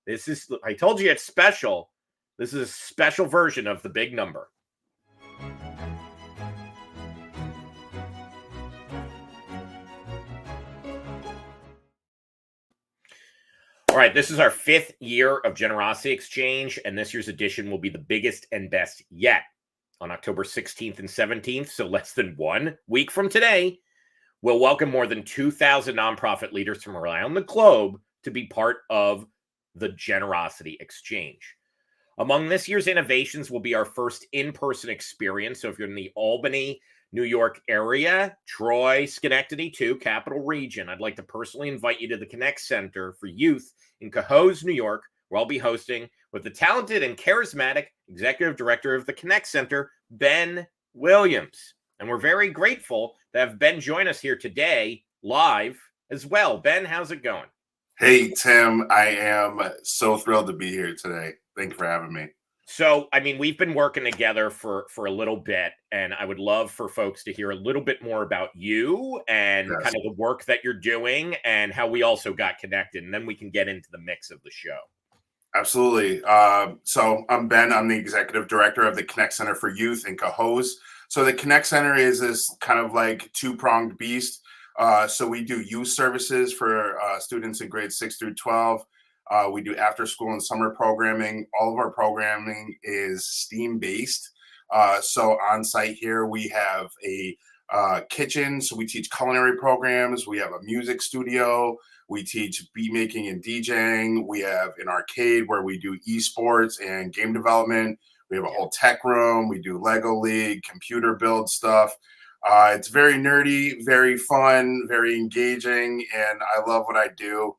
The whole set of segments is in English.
I told you it's special. This is a special version of the big number. All right, this is our 5th year of Generosity Exchange, and this year's edition will be the biggest and best yet. On October 16th and 17th, so less than 1 week from today, we'll welcome more than 2,000 nonprofit leaders from around the globe to be part of the Generosity Exchange. Among this year's innovations will be our first in-person experience. So if you're in the Albany, New York area, Troy, Schenectady too, Capital Region, I'd like to personally invite you to the Connect Center for Youth in Cohoes, New York, where I'll be hosting with the talented and charismatic executive director of the Connect Center, Ben Williams. And we're very grateful to have Ben join us here today live as well. Ben, how's it going? Hey, Tim, I am so thrilled to be here today. Thank you for having me. So, I mean, we've been working together for a little bit, and I would love for folks to hear a little bit more about you and kind of the work that you're doing and how we also got connected, and then we can get into the mix of the show. Absolutely. So I'm Ben. I'm the executive director of the Connect Center for Youth in Cohoes. So the Connect Center is this kind of like two-pronged beast. So we do youth services for students in grades 6 through 12. We do after school and summer programming. All of our programming is STEAM based. So on site here, we have a kitchen. So we teach culinary programs. We have a music studio. We teach beat making and DJing. We have an arcade where we do esports and game development. We have a whole tech room. We do Lego League, computer build stuff. It's very nerdy, very fun, very engaging, and I love what I do.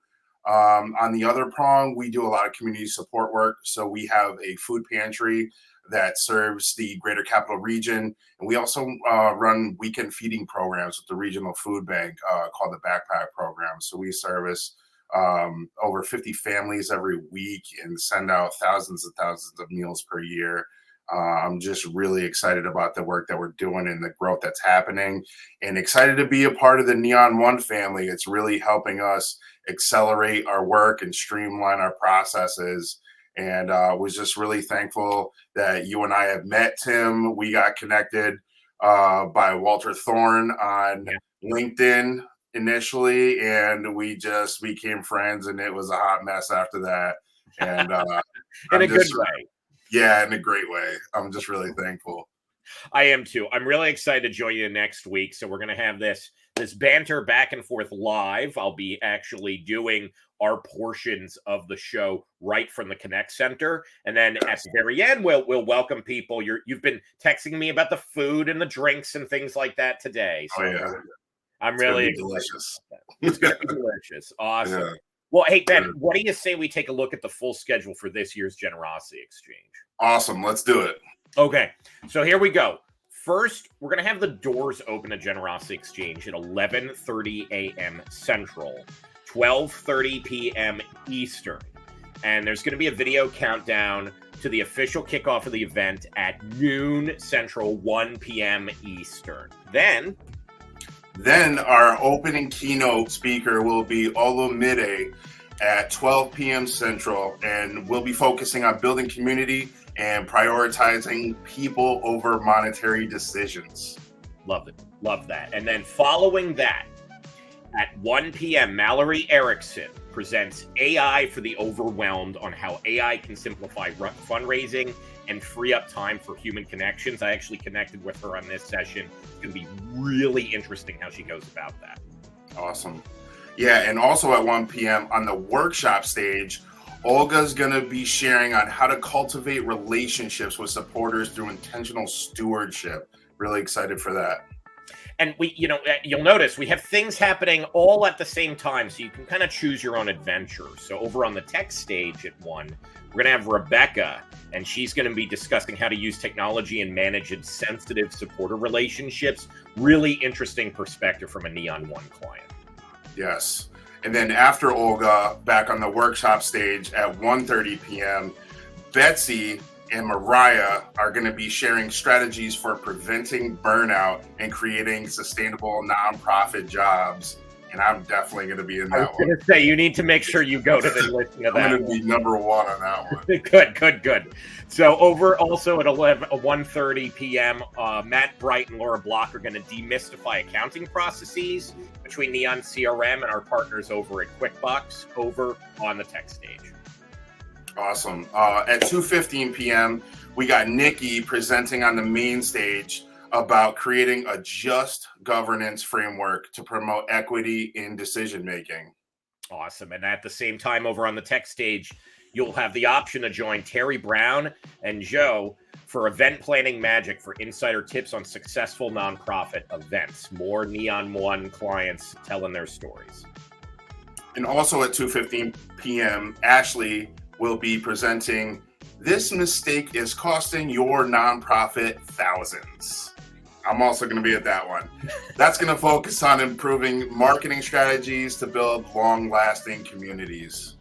On the other prong, we do a lot of community support work. So we have a food pantry that serves the greater capital region. And we also run weekend feeding programs with the regional food bank called the Backpack Program. So we service over 50 families every week and send out thousands and thousands of meals per year. I'm just really excited about the work that we're doing and the growth that's happening, and excited to be a part of the Neon One family. It's really helping us accelerate our work and streamline our processes. And was just really thankful that you and I have met, Tim. We got connected by Walter Thorne on LinkedIn initially, and we just became friends, and it was a hot mess after that. And in a good way. Yeah, in a great way. I'm just really thankful. I am too. I'm really excited to join you next week. So we're going to have this banter back and forth live. I'll be actually doing our portions of the show right from the Connect Center. And then at the very end, we'll welcome people. You've been texting me about the food and the drinks and things like that today. So I'm really excited. Delicious. It's going to be delicious. Awesome. Yeah. Well, hey, Ben, what do you say we take a look at the full schedule for this year's Generosity Exchange? Awesome. Let's do it. Okay, so here we go. First, we're going to have the doors open at Generosity Exchange at 11:30 a.m. Central, 12:30 p.m. Eastern. And there's going to be a video countdown to the official kickoff of the event at noon Central, 1 p.m. Eastern. Then our opening keynote speaker will be Olumide at 12 p.m. Central, and we'll be focusing on building community and prioritizing people over monetary decisions. Love it. Love that. And then following that, at 1 p.m., Mallory Erickson presents AI for the Overwhelmed on how AI can simplify fundraising and free up time for human connections. I actually connected with her on this session. It's going to be really interesting how she goes about that. Awesome. Yeah, and also at 1 p.m. on the workshop stage, Olga's going to be sharing on how to cultivate relationships with supporters through intentional stewardship. Really excited for that. And you'll notice we have things happening all at the same time, so you can kind of choose your own adventure. So over on the tech stage at 1, we're going to have Rebecca, and she's going to be discussing how to use technology and manage sensitive supporter relationships. Really interesting perspective from a Neon One client. Yes. And then after Olga, back on the workshop stage at 1:30 p.m., Betsy and Mariah are going to be sharing strategies for preventing burnout and creating sustainable nonprofit jobs. and I'm definitely going to be in I was that one. going to say, you need to make sure you go to the listen to I'm that. going to be number one on that one. Good. So over also at 1:30 p.m., Matt Bright and Laura Block are going to demystify accounting processes between Neon CRM and our partners over at QuickBooks over on the tech stage. Awesome. At 2:15 p.m., we got Nikki presenting on the main stage about creating a just governance framework to promote equity in decision making. Awesome. And at the same time, over on the tech stage, you'll have the option to join Terry Brown and Joe for event planning magic for insider tips on successful nonprofit events. More Neon One clients telling their stories. And also at 2:15 p.m., Ashley will be presenting "This Mistake is Costing Your Nonprofit Thousands." I'm also going to be at that one. That's going to focus on improving marketing strategies to build long-lasting communities.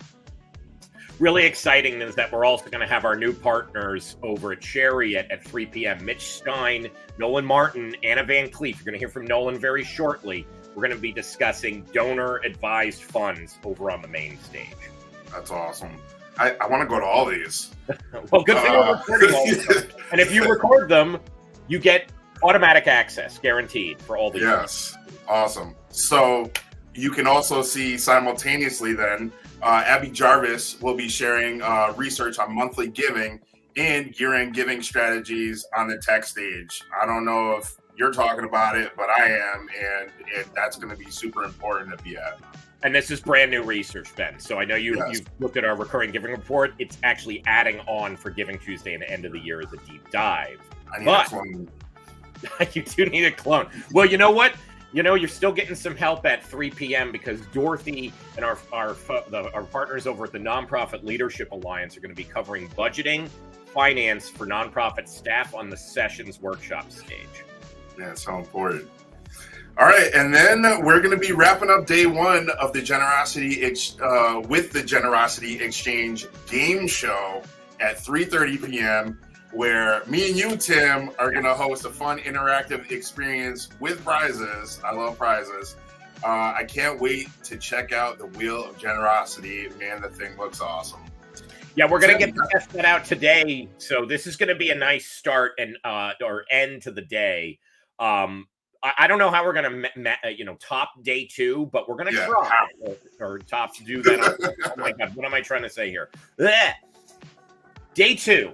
Really exciting is that we're also going to have our new partners over at Chariot at 3 p.m. Mitch Stein, Nolan Martin, Anna Van Cleef. You're going to hear from Nolan very shortly. We're going to be discussing donor-advised funds over on the main stage. That's awesome. I want to go to all these. Well, good thing we're recording all of them. And if you record them, you get automatic access, guaranteed, for all these. Yes, awesome. So you can also see simultaneously then, Abby Jarvis will be sharing research on monthly giving and year-end giving strategies on the tech stage. I don't know if you're talking about it, but I am, and that's going to be super important to be at. And this is brand new research, Ben. So I know you've looked at our recurring giving report. It's actually adding on for Giving Tuesday and the end of the year as a deep dive. I need a clone. You do need a clone. Well, you know what? You're still getting some help at 3 p.m. because Dorothy and our partners over at the Nonprofit Leadership Alliance are going to be covering budgeting, finance for nonprofit staff on the sessions workshop stage. Yeah, it's so important. All right, and then we're going to be wrapping up day one of the with the Generosity Exchange game show at 3:30 p.m., where me and you, Tim, are going to host a fun interactive experience with prizes. I love prizes. I can't wait to check out the Wheel of Generosity. Man, the thing looks awesome. Yeah, we're going to get to test that out today. So this is going to be a nice start and or end to the day. I don't know how we're going to, top day two, but we're going to try or top do that. Oh my God, what am I trying to say here? Blech. Day two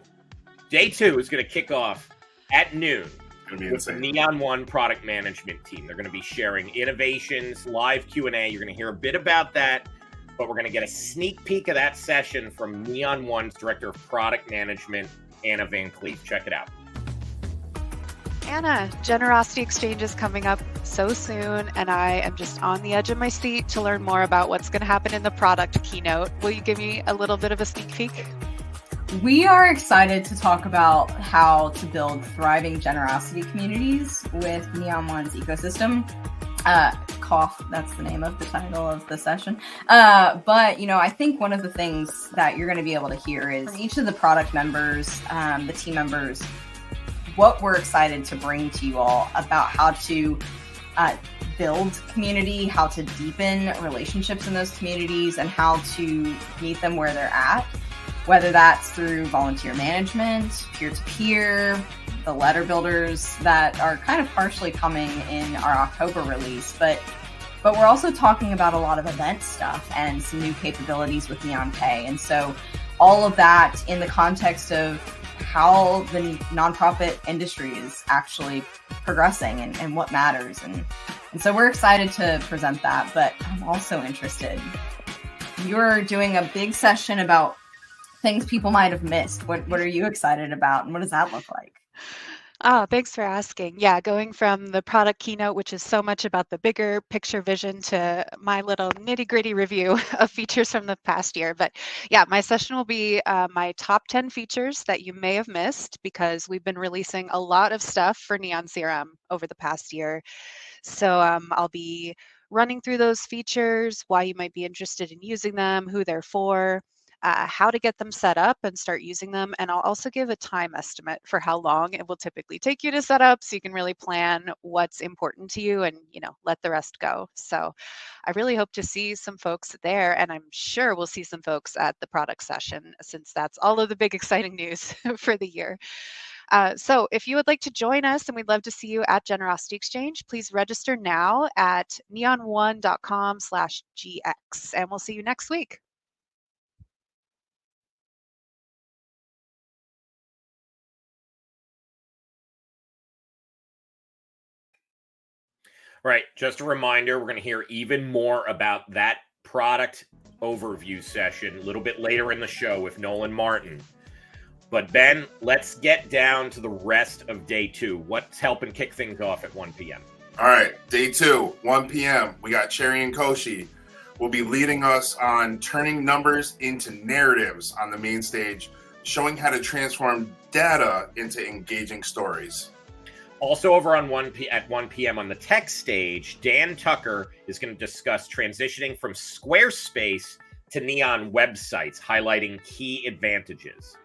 is going to kick off at noon with the Neon One product management team. They're going to be sharing innovations, live Q&A. You're going to hear a bit about that, but we're going to get a sneak peek of that session from Neon One's Director of Product Management, Anna Van Cleef. Check it out. Anna, Generosity Exchange is coming up so soon, and I am just on the edge of my seat to learn more about what's going to happen in the product keynote. Will you give me a little bit of a sneak peek? We are excited to talk about how to build thriving generosity communities with Neon One's ecosystem. Cough, that's the name of the title of the session. But, I think one of the things that you're going to be able to hear is from each of the product members, the team members, what we're excited to bring to you all about how to build community, how to deepen relationships in those communities, and how to meet them where they're at, whether that's through volunteer management, peer-to-peer, the letter builders that are kind of partially coming in our October release. But we're also talking about a lot of event stuff and some new capabilities with Neon Pay. And so all of that in the context of how the nonprofit industry is actually progressing and what matters. And so we're excited to present that, but I'm also interested. You're doing a big session about things people might have missed. What are you excited about, and what does that look like? Oh, thanks for asking. Yeah, going from the product keynote, which is so much about the bigger picture vision, to my little nitty-gritty review of features from the past year. But yeah, my session will be my top 10 features that you may have missed, because we've been releasing a lot of stuff for Neon CRM over the past year. So I'll be running through those features, why you might be interested in using them, who they're for. how to get them set up and start using them. And I'll also give a time estimate for how long it will typically take you to set up, so you can really plan what's important to you and, let the rest go. So I really hope to see some folks there, and I'm sure we'll see some folks at the product session, since that's all of the big exciting news for the year. So if you would like to join us, and we'd love to see you at Generosity Xchange, please register now at neon1.com/GX, and we'll see you next week. All right, just a reminder, we're going to hear even more about that product overview session a little bit later in the show with Nolan Martin. But Ben, let's get down to the rest of day 2. What's helping kick things off at 1 p.m.? All right, day 2, 1 p.m. We got Cherry and Koshi will be leading us on turning numbers into narratives on the main stage, showing how to transform data into engaging stories. Also over on 1 p.m. on the tech stage, Dan Tucker is going to discuss transitioning from Squarespace to Neon websites, highlighting key advantages.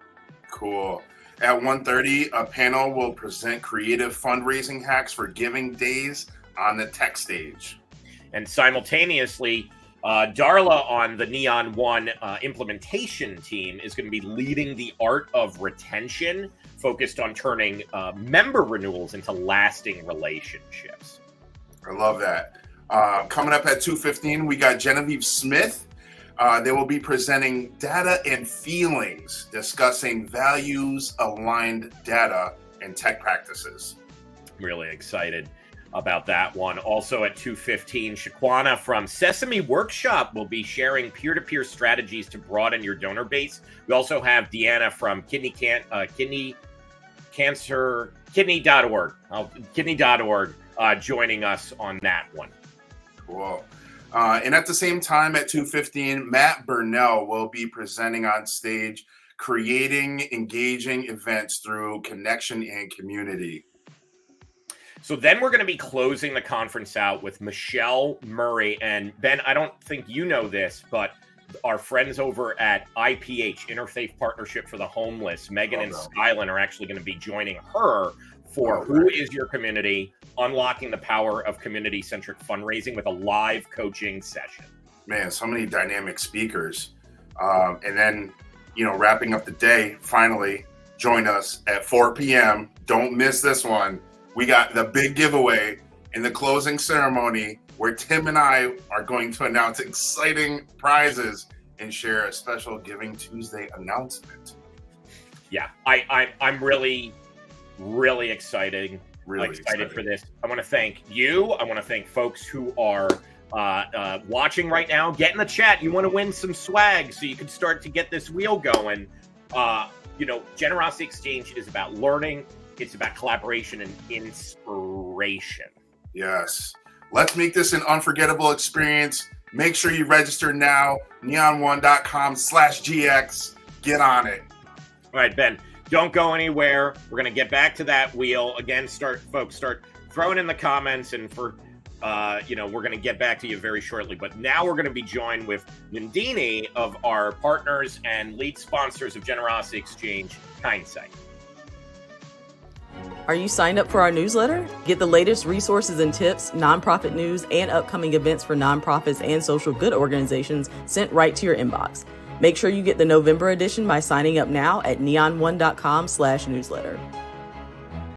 Cool. At 1:30, a panel will present creative fundraising hacks for giving days on the tech stage. And simultaneously, Darla on the Neon One implementation team is going to be leading the art of retention, focused on turning member renewals into lasting relationships. I love that. Coming up at 2:15, we got Genevieve Smith. They will be presenting data and feelings, discussing values-aligned data and tech practices. Really excited about that one. Also at 2:15, Shaquana from Sesame Workshop will be sharing peer-to-peer strategies to broaden your donor base. We also have Deanna from kidney.org joining us on that one. Cool. And at the same time at 2:15, Matt Burnell will be presenting on stage, creating engaging events through connection and community. So then we're going to be closing the conference out with Michelle Murray. And Ben, I don't think you know this, but our friends over at IPH, Interfaith Partnership for the Homeless, Megan and Skylan, are actually going to be joining her for Who is Your Community? Unlocking the Power of Community-Centric Fundraising with a live coaching session. Man, so many dynamic speakers. And then, wrapping up the day, finally, join us at 4 p.m. Don't miss this one. We got the big giveaway in the closing ceremony, where Tim and I are going to announce exciting prizes and share a special Giving Tuesday announcement. Yeah, I'm really excited. Really excited for this. I want to thank you. I want to thank folks who are watching right now. Get in the chat. You want to win some swag so you can start to get this wheel going. Generosity Xchange is about learning. It's about collaboration and inspiration. Yes. Let's make this an unforgettable experience. Make sure you register now. neon1.com/GX. Get on it. All right, Ben, don't go anywhere. We're going to get back to that wheel. Again, start throwing in the comments, and we're going to get back to you very shortly. But now we're going to be joined with Nandini of our partners and lead sponsors of Generosity Xchange, Hindsight. Are you signed up for our newsletter? Get the latest resources and tips, nonprofit news, and upcoming events for nonprofits and social good organizations sent right to your inbox. Make sure you get the November edition by signing up now at neon1.com/newsletter.